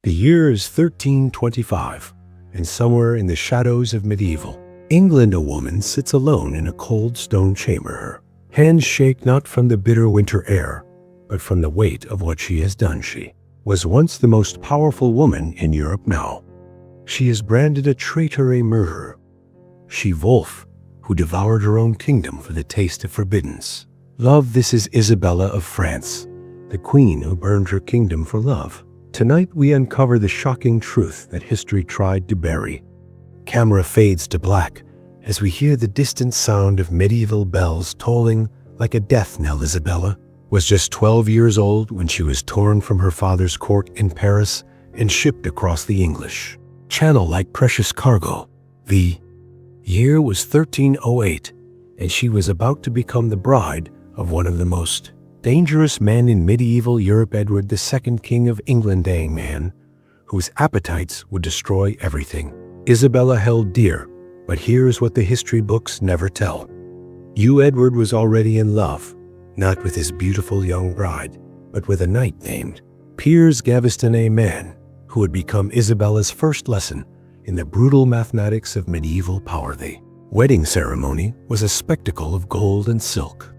The year is 1325, and somewhere in the shadows of medieval England a woman sits alone in a cold stone chamber. Her hands shake not from the bitter winter air, but from the weight of what she has done. She was once the most powerful woman in Europe. Now she is branded a traitor, a murderer. She Wolf, who devoured her own kingdom for the taste of forbiddance. Love. This is Isabella of France, the queen who burned her kingdom for love. Tonight we uncover the shocking truth that history tried to bury. Camera fades to black as we hear the distant sound of medieval bells tolling like a death knell. Isabella was just 12 years old when she was torn from her father's court in Paris and shipped across the English Channel like precious cargo. The year was 1308, and she was about to become the bride of one of the most dangerous men in medieval Europe, Edward II, King of England, a man whose appetites would destroy everything Isabella held dear. But here's what the history books never tell. Edward was already in love, not with his beautiful young bride, but with a knight named Piers Gaveston, a man who would become Isabella's first lesson in the brutal mathematics of medieval power. The wedding ceremony was a spectacle of gold and silk.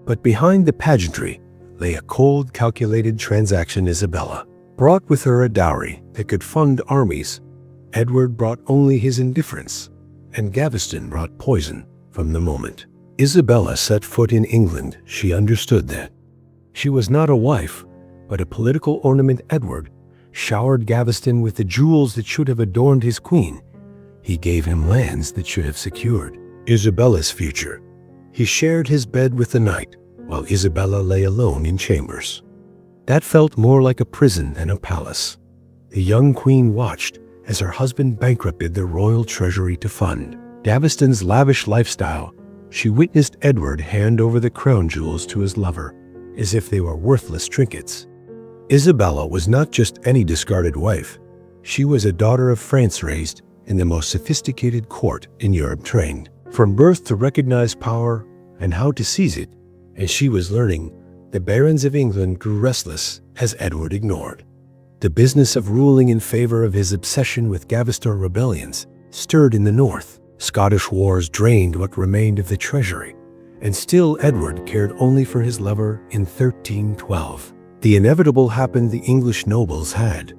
But behind the pageantry lay a cold, calculated transaction. Isabella brought with her a dowry that could fund armies. Edward brought only his indifference, and Gaveston brought poison. From the moment Isabella set foot in England, she understood that she was not a wife, but a political ornament. Edward showered Gaveston with the jewels that should have adorned his queen. He gave him lands that should have secured Isabella's future. He shared his bed with the knight, while Isabella lay alone in chambers that felt more like a prison than a palace. The young queen watched as her husband bankrupted the royal treasury to fund Gaveston's lavish lifestyle. She witnessed Edward hand over the crown jewels to his lover, as if they were worthless trinkets. Isabella was not just any discarded wife. She was a daughter of France, raised in the most sophisticated court in Europe, trained from birth to recognize power and how to seize it. As she was learning, the barons of England grew restless as Edward ignored the business of ruling in favor of his obsession with Gaveston. Rebellions stirred in the north. Scottish wars drained what remained of the treasury. And still Edward cared only for his lover. In 1312, the inevitable happened. The English nobles had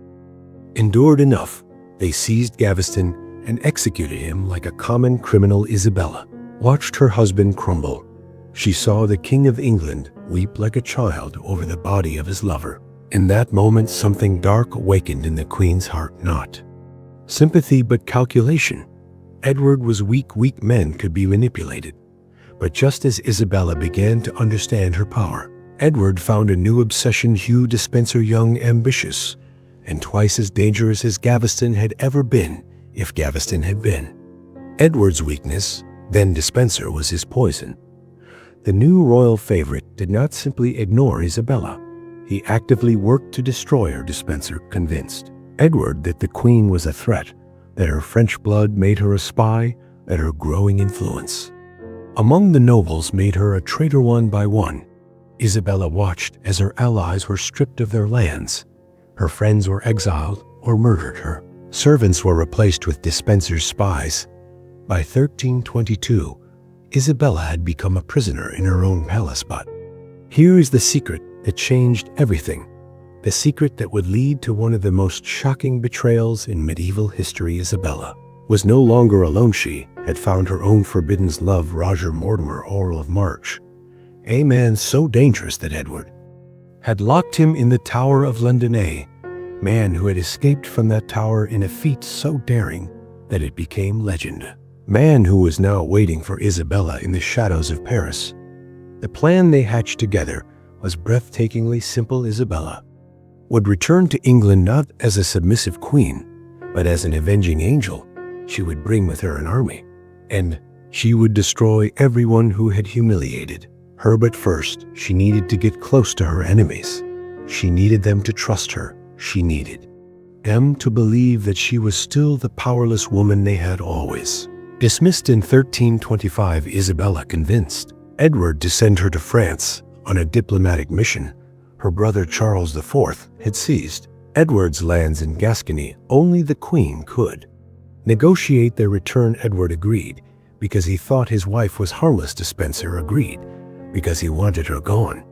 endured enough. They seized Gaveston and executed him like a common criminal. Isabella watched her husband crumble. She saw the King of England weep like a child over the body of his lover. In that moment, something dark awakened in the queen's heart. Not sympathy, but calculation. Edward was weak. Weak men could be manipulated. But just as Isabella began to understand her power, Edward found a new obsession. Hugh Despenser, young, ambitious, and twice as dangerous as Gaveston had ever been, if Gaveston had been Edward's weakness, then Despenser was his poison. The new royal favorite did not simply ignore Isabella. He actively worked to destroy her. Despenser convinced Edward that the queen was a threat, that her French blood made her a spy, that her growing influence among the nobles made her a traitor. One by one, Isabella watched as her allies were stripped of their lands. Her friends were exiled or murdered. Her servants were replaced with Despenser's spies. By 1322, Isabella had become a prisoner in her own palace. But here is the secret that changed everything. The secret that would lead to one of the most shocking betrayals in medieval history. Isabella was no longer alone. She had found her own forbidden love, Roger Mortimer, Earl of March, a man so dangerous that Edward had locked him in the Tower of London, a man who had escaped from that tower in a feat so daring that it became legend. Man who was now waiting for Isabella in the shadows of Paris. The plan they hatched together was breathtakingly simple. Isabella would return to England not as a submissive queen, but as an avenging angel. She would bring with her an army, and she would destroy everyone who had humiliated her. But first, she needed to get close to her enemies. She needed them to trust her. She needed them to believe that she was still the powerless woman they had always dismissed. In 1325, Isabella convinced Edward to send her to France on a diplomatic mission. Her brother Charles IV had seized Edward's lands in Gascony, only the Queen could negotiate their return. Edward agreed because he thought his wife was harmless. Despenser agreed because he wanted her gone.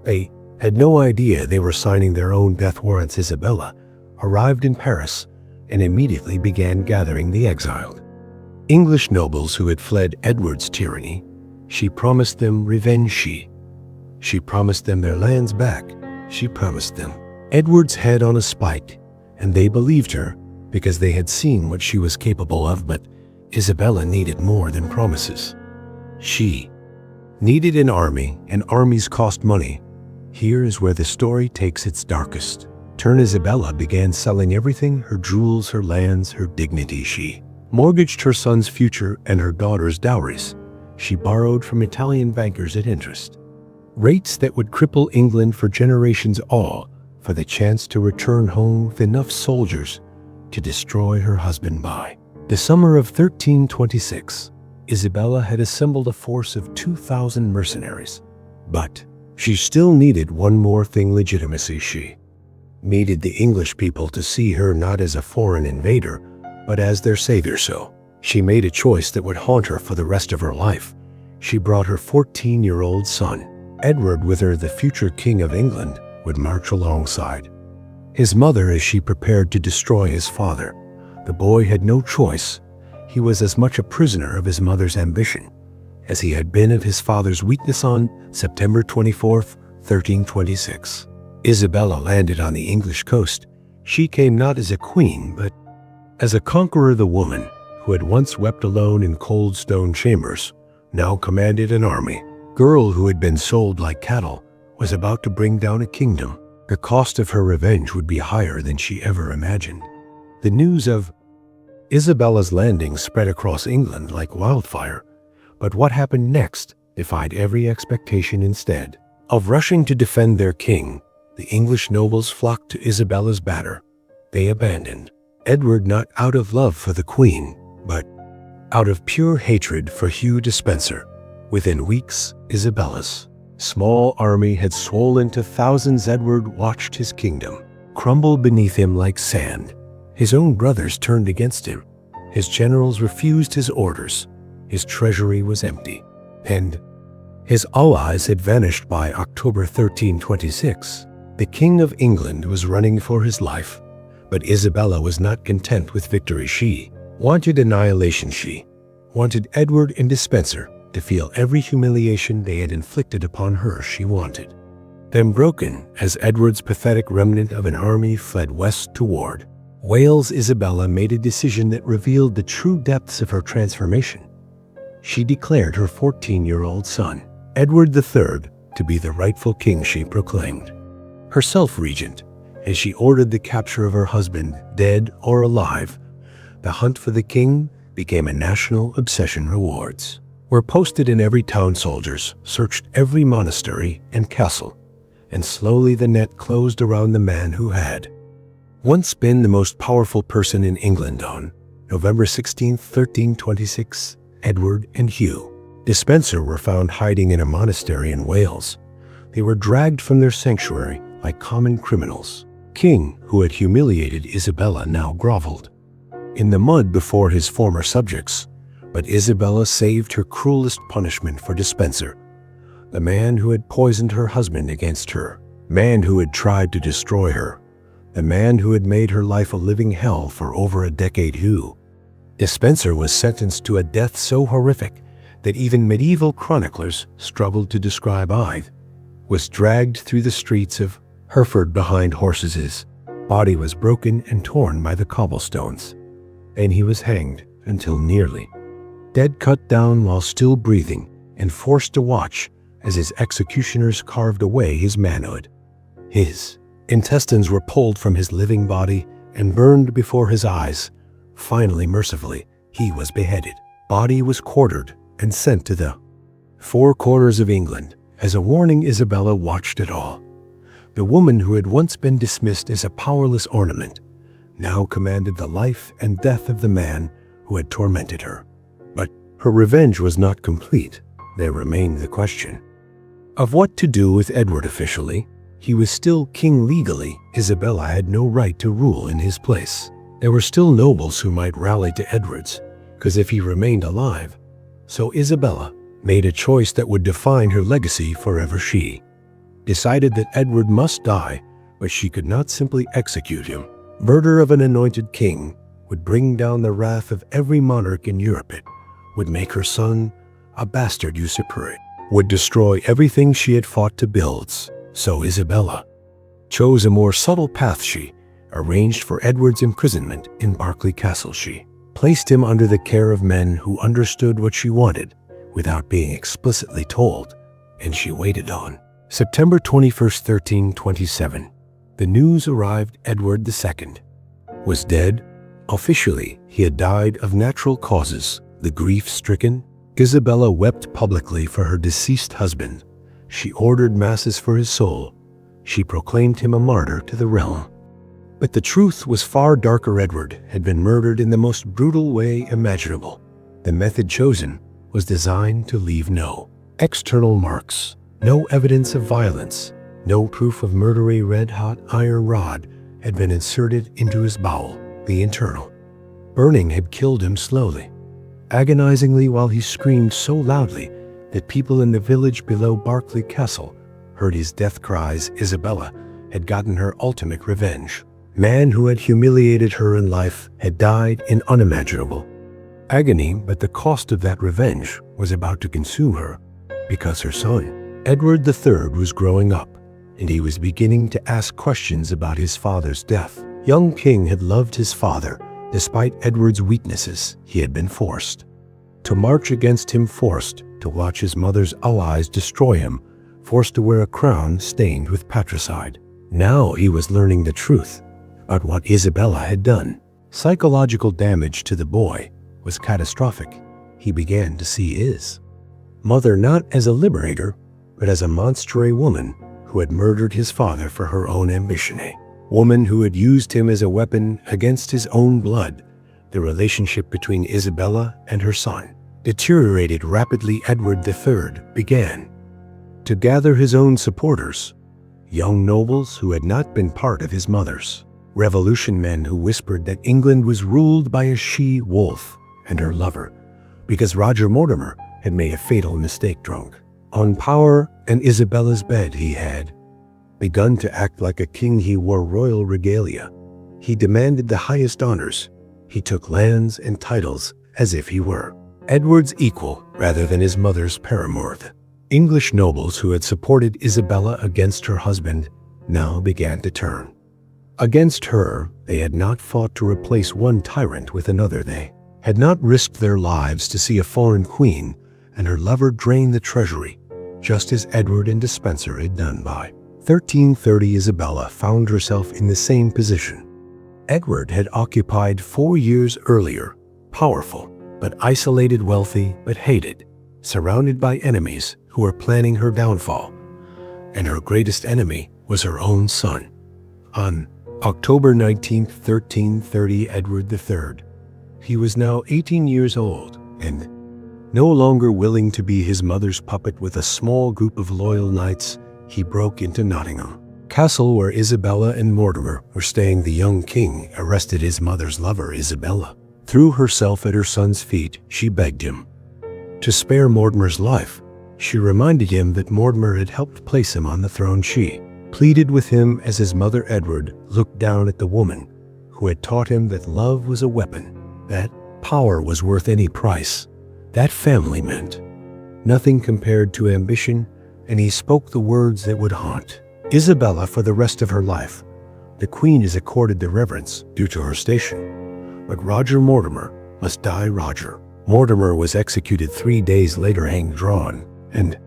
They had no idea they were signing their own death warrants. Isabella arrived in Paris and immediately began gathering the exiled English nobles who had fled Edward's tyranny. She promised them revenge. She promised them their lands back. She promised them Edward's head on a spike, and they believed her because they had seen what she was capable of. But Isabella needed more than promises. She needed an army, and armies cost money. Here is where the story takes its darkest turn. Isabella began selling everything: her jewels, her lands, her dignity. She mortgaged her son's future and her daughter's dowries. She borrowed from Italian bankers at interest rates that would cripple England for generations, all for the chance to return home with enough soldiers to destroy her husband. By the summer of 1326, Isabella had assembled a force of 2,000 mercenaries. But she still needed one more thing: legitimacy. She needed the English people to see her not as a foreign invader, but as their savior. So she made a choice that would haunt her for the rest of her life. She brought her 14-year-old son, Edward, with her. The future king of England would march alongside his mother as she prepared to destroy his father. The boy had no choice. He was as much a prisoner of his mother's ambition as he had been of his father's weakness. On September 24th, 1326, Isabella landed on the English coast. She came not as a queen, but as a conqueror. The woman who had once wept alone in cold stone chambers now commanded an army. Girl who had been sold like cattle was about to bring down a kingdom. The cost of her revenge would be higher than she ever imagined. The news of Isabella's landing spread across England like wildfire, but what happened next defied every expectation. Instead of rushing to defend their king, the English nobles flocked to Isabella's banner. They abandoned Edward not out of love for the Queen, but out of pure hatred for Hugh Despenser. Within weeks, Isabella's small army had swollen to thousands. Edward watched his kingdom crumble beneath him like sand. His own brothers turned against him. His generals refused his orders. His treasury was empty, and his allies had vanished. By October 1326, the King of England was running for his life. But Isabella was not content with victory. She wanted annihilation. She wanted Edward and Despenser to feel every humiliation they had inflicted upon her. She wanted them broken as Edward's pathetic remnant of an army fled west toward Wales. Isabella made a decision that revealed the true depths of her transformation. She declared her 14-year-old son, Edward III, to be the rightful king. She proclaimed herself regent as she ordered the capture of her husband, dead or alive. The hunt for the king became a national obsession. Rewards were posted in every town. Soldiers searched every monastery and castle, and slowly the net closed around the man who had once been the most powerful person in England. On November 16, 1326, Edward and Hugh Despenser were found hiding in a monastery in Wales. They were dragged from their sanctuary like common criminals. King, who had humiliated Isabella, now groveled in the mud before his former subjects. But Isabella saved her cruelest punishment for Despenser, the man who had poisoned her husband against her, man who had tried to destroy her, the man who had made her life a living hell for over a decade. Hugh Despenser was sentenced to a death so horrific that even medieval chroniclers struggled to describe. I was dragged through the streets of Hereford behind horses. His body was broken and torn by the cobblestones, and he was hanged until nearly dead, cut down while still breathing, and forced to watch as his executioners carved away his manhood. His intestines were pulled from his living body and burned before his eyes. Finally, mercifully, he was beheaded. Body was quartered and sent to the four corners of England. As a warning, Isabella watched it all. The woman who had once been dismissed as a powerless ornament now commanded the life and death of the man who had tormented her. But her revenge was not complete. There remained the question of what to do with Edward. Officially, he was still king legally. Isabella had no right to rule in his place. There were still nobles who might rally to Edward's, because if he remained alive. So Isabella made a choice that would define her legacy forever. She decided that Edward must die, but she could not simply execute him. Murder of an anointed king would bring down the wrath of every monarch in Europe. It would make her son a bastard usurper. It would destroy everything she had fought to build. So Isabella chose a more subtle path. She arranged for Edward's imprisonment in Berkeley Castle. She placed him under the care of men who understood what she wanted without being explicitly told, and she waited on. September 21st, 1327, the news arrived. Edward II was dead. Officially, he had died of natural causes. The grief-stricken Isabella wept publicly for her deceased husband. She ordered masses for his soul. She proclaimed him a martyr to the realm. But the truth was far darker. Edward had been murdered in the most brutal way imaginable. The method chosen was designed to leave no external marks, no evidence of violence, no proof of murder. A red-hot iron rod had been inserted into his bowel. The internal burning had killed him slowly, agonizingly, while he screamed so loudly that people in the village below Berkeley Castle heard his death cries. Isabella had gotten her ultimate revenge. Man who had humiliated her in life had died in unimaginable agony, but the cost of that revenge was about to consume her, because her son, Edward III, was growing up, and he was beginning to ask questions about his father's death. Young king had loved his father. Despite Edward's weaknesses, he had been forced to march against him, forced to watch his mother's allies destroy him, forced to wear a crown stained with patricide. Now he was learning the truth about what Isabella had done. Psychological damage to the boy was catastrophic. He began to see his mother not as a liberator, but as a monster, a woman who had murdered his father for her own ambition, a woman who had used him as a weapon against his own blood. The relationship between Isabella and her son deteriorated rapidly. Edward III began to gather his own supporters, young nobles who had not been part of his mother's revolution, men who whispered that England was ruled by a she-wolf and her lover, because Roger Mortimer had made a fatal mistake. Drunk on power and Isabella's bed, he had begun to act like a king. He wore royal regalia. He demanded the highest honors. He took lands and titles as if he were Edward's equal rather than his mother's paramour. The English nobles who had supported Isabella against her husband now began to turn against her. They had not fought to replace one tyrant with another. They had not risked their lives to see a foreign queen and her lover drain the treasury, just as Edward and Despenser had done. By 1330, Isabella found herself in the same position Edward had occupied 4 years earlier, powerful but isolated, wealthy but hated, surrounded by enemies who were planning her downfall. And her greatest enemy was her own son. On October 19, 1330, Edward III, he was now 18 years old and no longer willing to be his mother's puppet. With a small group of loyal knights, he broke into Nottingham Castle, where Isabella and Mortimer were staying. The young king arrested his mother's lover. Isabella threw herself at her son's feet. She begged him to spare Mortimer's life. She reminded him that Mortimer had helped place him on the throne. She pleaded with him as his mother. Edward looked down at the woman who had taught him that love was a weapon, that power was worth any price, that family meant nothing compared to ambition, and he spoke the words that would haunt Isabella for the rest of her life. The queen is accorded the reverence due to her station, but Roger Mortimer must die. Roger Mortimer was executed 3 days later, hanged, drawn, and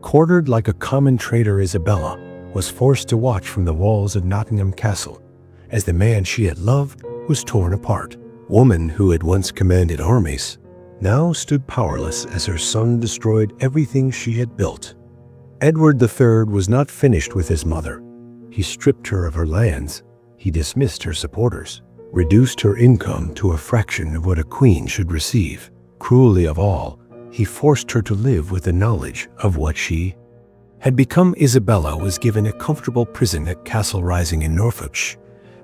quartered like a common traitor. Isabella was forced to watch from the walls of Nottingham Castle as the man she had loved was torn apart. Woman who had once commanded armies now stood powerless as her son destroyed everything she had built. Edward III was not finished with his mother. He stripped her of her lands. He dismissed her supporters, reduced her income to a fraction of what a queen should receive. Cruelly of all, he forced her to live with the knowledge of what she had become Isabella was given a comfortable prison at Castle Rising in Norfolk,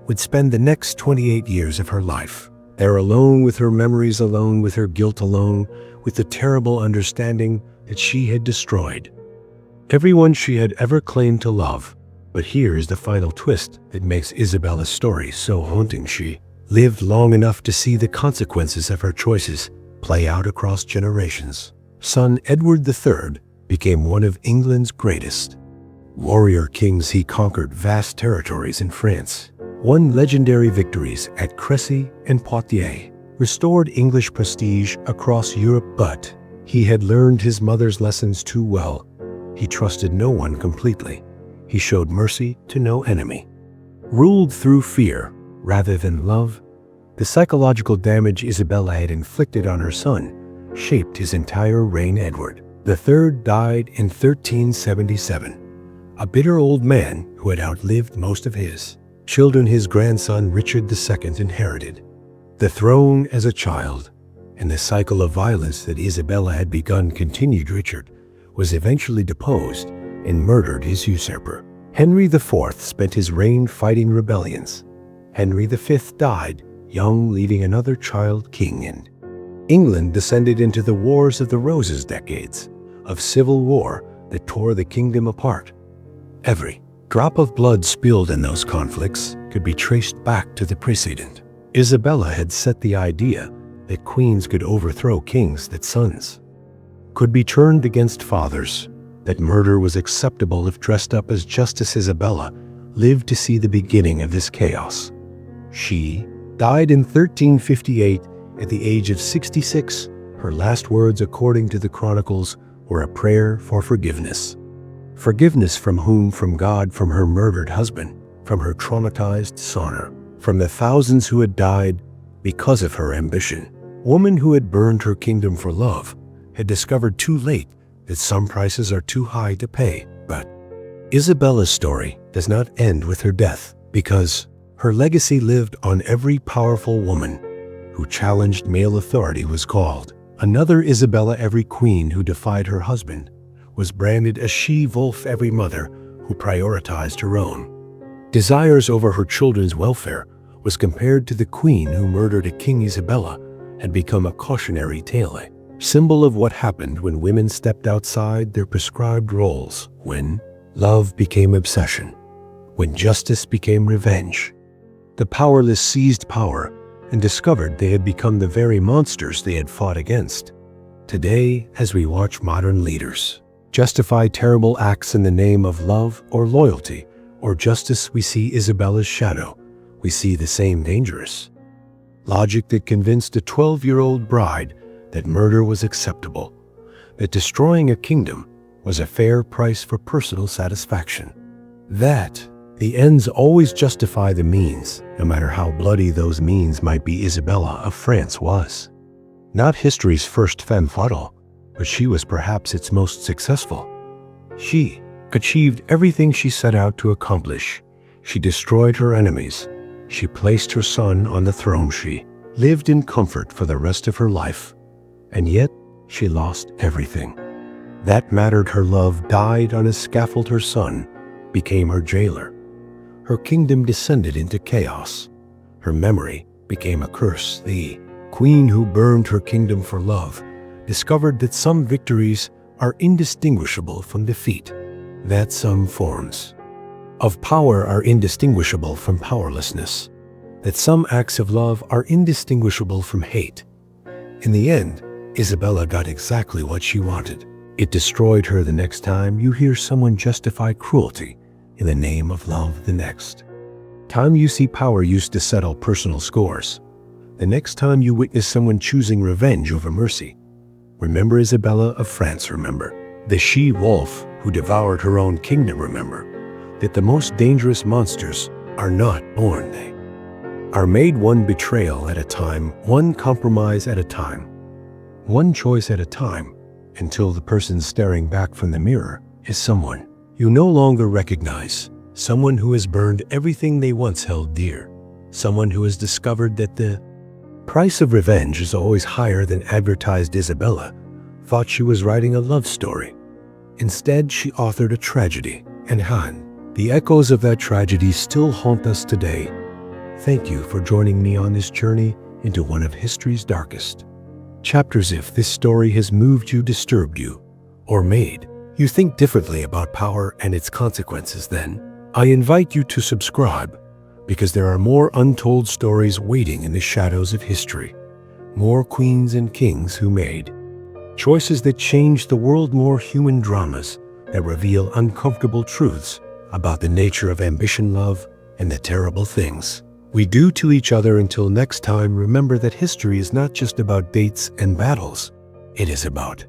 would spend the next 28 years of her life there, alone with her memories, alone with her guilt, alone with the terrible understanding that she had destroyed everyone she had ever claimed to love. But here is the final twist that makes Isabella's story so haunting. She lived long enough to see the consequences of her choices play out across generations. Son Edward III became one of England's greatest warrior kings. He conquered vast territories in France, won legendary victories at Crécy and Poitiers, restored English prestige across Europe, but he had learned his mother's lessons too well. He trusted no one completely. He showed mercy to no enemy, ruled through fear rather than love. The psychological damage Isabella had inflicted on her son shaped his entire reign. Edward III died in 1377, a bitter old man who had outlived most of his children. His grandson Richard II inherited the throne as a child, and the cycle of violence that Isabella had begun continued. Richard was eventually deposed and murdered his usurper. Henry IV spent his reign fighting rebellions. Henry V died young, leaving another child king, and England descended into the Wars of the Roses, decades of civil war that tore the kingdom apart. Every drop of blood spilled in those conflicts could be traced back to the precedent. Isabella had set the idea that queens could overthrow kings, that sons could be turned against fathers, that murder was acceptable if dressed up as justice. Isabella lived to see the beginning of this chaos. She died in 1358 at the age of 66. Her last words, according to the chronicles, were a prayer for forgiveness. Forgiveness from whom? From God, from her murdered husband, from her traumatized son, from the thousands who had died because of her ambition. Woman who had burned her kingdom for love had discovered too late that some prices are too high to pay. But Isabella's story does not end with her death, because her legacy lived on. Every powerful woman who challenged male authority was called another Isabella. Every queen who defied her husband was branded a she-wolf. Every mother who prioritized her own desires over her children's welfare was compared to the queen who murdered a king. Isabella had become a cautionary tale, a symbol of what happened when women stepped outside their prescribed roles, when love became obsession, when justice became revenge. The powerless seized power and discovered they had become the very monsters they had fought against. Today, as we watch modern leaders justify terrible acts in the name of love or loyalty or justice, we see Isabella's shadow. We see the same dangerous logic that convinced a 12-year-old bride that murder was acceptable, that destroying a kingdom was a fair price for personal satisfaction, that the ends always justify the means, no matter how bloody those means might be. Isabella of France was not history's first femme fatale, but she was perhaps its most successful. She achieved everything she set out to accomplish. She destroyed her enemies. She placed her son on the throne. She lived in comfort for the rest of her life. And yet, she lost everything that mattered. Her love died on a scaffold. Her son became her jailer. Her kingdom descended into chaos. Her memory became a curse. The queen who burned her kingdom for love discovered that some victories are indistinguishable from defeat, that some forms of power are indistinguishable from powerlessness, that some acts of love are indistinguishable from hate. In the end, Isabella got exactly what she wanted. It destroyed her. The next time you hear someone justify cruelty in the name of love, the next time you see power used to settle personal scores, the next time you witness someone choosing revenge over mercy, remember Isabella of France. Remember the she-wolf who devoured her own kingdom. Remember that the most dangerous monsters are not born, they are made, one betrayal at a time, one compromise at a time, one choice at a time, until the person staring back from the mirror is someone you no longer recognize, someone who has burned everything they once held dear, someone who has discovered that the price of revenge is always higher than advertised. Isabella thought she was writing a love story, Instead, she authored a tragedy, and Han. The echoes of that tragedy still haunt us today. Thank you for joining me on this journey into one of history's darkest chapters. If this story has moved you, disturbed you, or made you think differently about power and its consequences, then I invite you to subscribe, because there are more untold stories waiting in the shadows of history. More queens and kings who made choices that changed the world, more human dramas that reveal uncomfortable truths about the nature of ambition, love, and the terrible things we do to each other. Until next time, remember that history is not just about dates and battles. It is about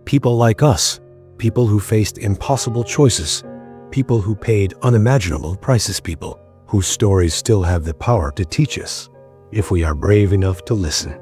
people like us, people who faced impossible choices, people who paid unimaginable prices, people whose stories still have the power to teach us if we are brave enough to listen.